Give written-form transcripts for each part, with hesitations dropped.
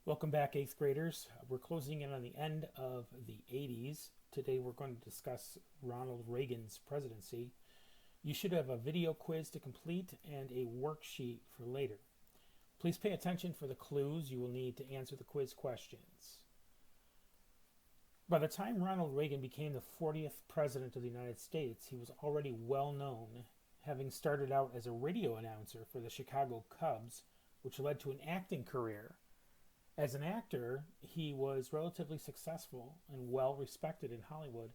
Welcome back, 8th graders. We're closing in on the end of the 80s. Today we're going to discuss Ronald Reagan's presidency. You should have a video quiz to complete and a worksheet for later. Please pay attention for the clues you will need to answer the quiz questions. By the time Ronald Reagan became the 40th president of the United States, he was already well known, having started out as a radio announcer for the Chicago Cubs, which led to an acting career. As an actor, he was relatively successful and well respected in Hollywood,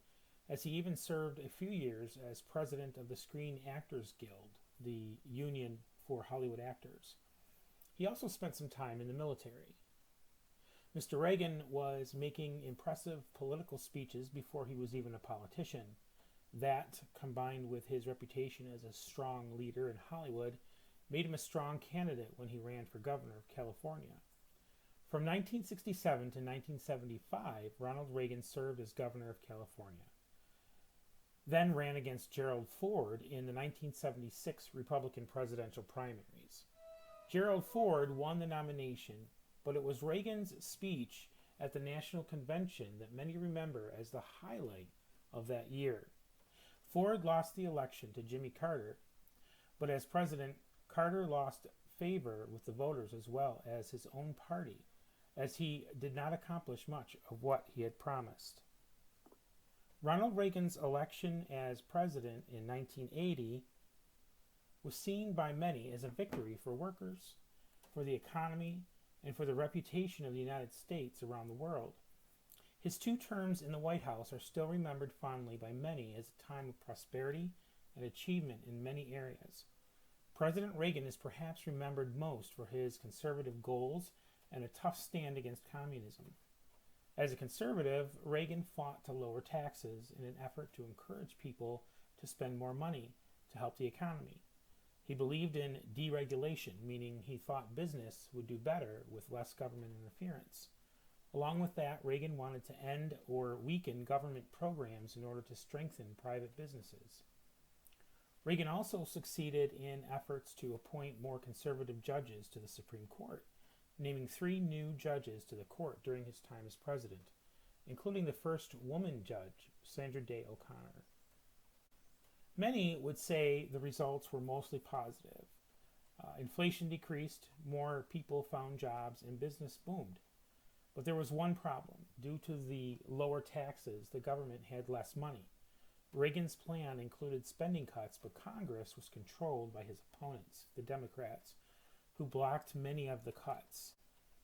as he even served a few years as president of the Screen Actors Guild, the union for Hollywood actors. He also spent some time in the military. Mr. Reagan was making impressive political speeches before he was even a politician. That, combined with his reputation as a strong leader in Hollywood, made him a strong candidate when he ran for governor of California. From 1967 to 1975, Ronald Reagan served as governor of California, then ran against Gerald Ford in the 1976 Republican presidential primaries. Gerald Ford won the nomination, but it was Reagan's speech at the National Convention that many remember as the highlight of that year. Ford lost the election to Jimmy Carter, but as president, Carter lost favor with the voters as well as his own party, as he did not accomplish much of what he had promised. Ronald Reagan's election as president in 1980 was seen by many as a victory for workers, for the economy, and for the reputation of the United States around the world. His 2 terms in the White House are still remembered fondly by many as a time of prosperity and achievement in many areas. President Reagan is perhaps remembered most for his conservative goals and a tough stand against communism. As a conservative, Reagan fought to lower taxes in an effort to encourage people to spend more money to help the economy. He believed in deregulation, meaning he thought business would do better with less government interference. Along with that, Reagan wanted to end or weaken government programs in order to strengthen private businesses. Reagan also succeeded in efforts to appoint more conservative judges to the Supreme Court, naming 3 new judges to the court during his time as president, including the first woman judge, Sandra Day O'Connor. Many would say the results were mostly positive. Inflation decreased, more people found jobs, and business boomed. But there was one problem. Due to the lower taxes, the government had less money. Reagan's plan included spending cuts, but Congress was controlled by his opponents, the Democrats, who blocked many of the cuts.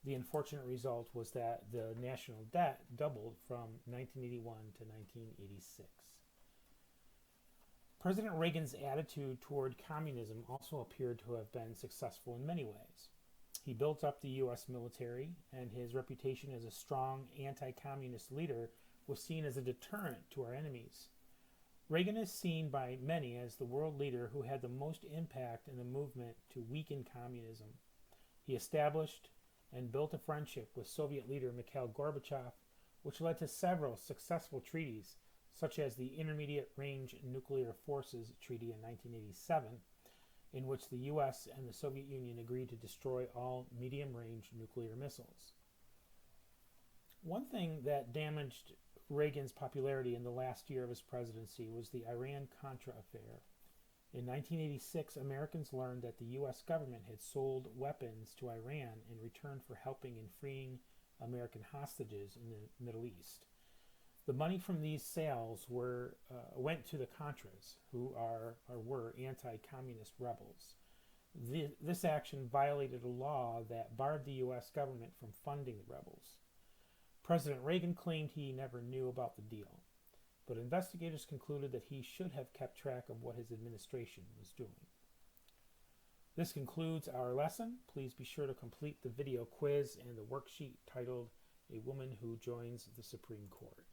The unfortunate result was that the national debt doubled from 1981 to 1986. President Reagan's attitude toward communism also appeared to have been successful in many ways. He built up the U.S. military, and his reputation as a strong anti-communist leader was seen as a deterrent to our enemies. Reagan is seen by many as the world leader who had the most impact in the movement to weaken communism. He established and built a friendship with Soviet leader Mikhail Gorbachev, which led to several successful treaties, such as the Intermediate Range Nuclear Forces Treaty in 1987, in which the U.S. and the Soviet Union agreed to destroy all medium-range nuclear missiles. One thing that damaged Reagan's popularity in the last year of his presidency was the Iran-Contra affair. In 1986, Americans learned that the U.S. government had sold weapons to Iran in return for helping in freeing American hostages in the Middle East. The money from these sales went to the Contras, who were anti-communist rebels. This action violated a law that barred the U.S. government from funding the rebels. President Reagan claimed he never knew about the deal, but investigators concluded that he should have kept track of what his administration was doing. This concludes our lesson. Please be sure to complete the video quiz and the worksheet titled "A Woman Who Joins the Supreme Court."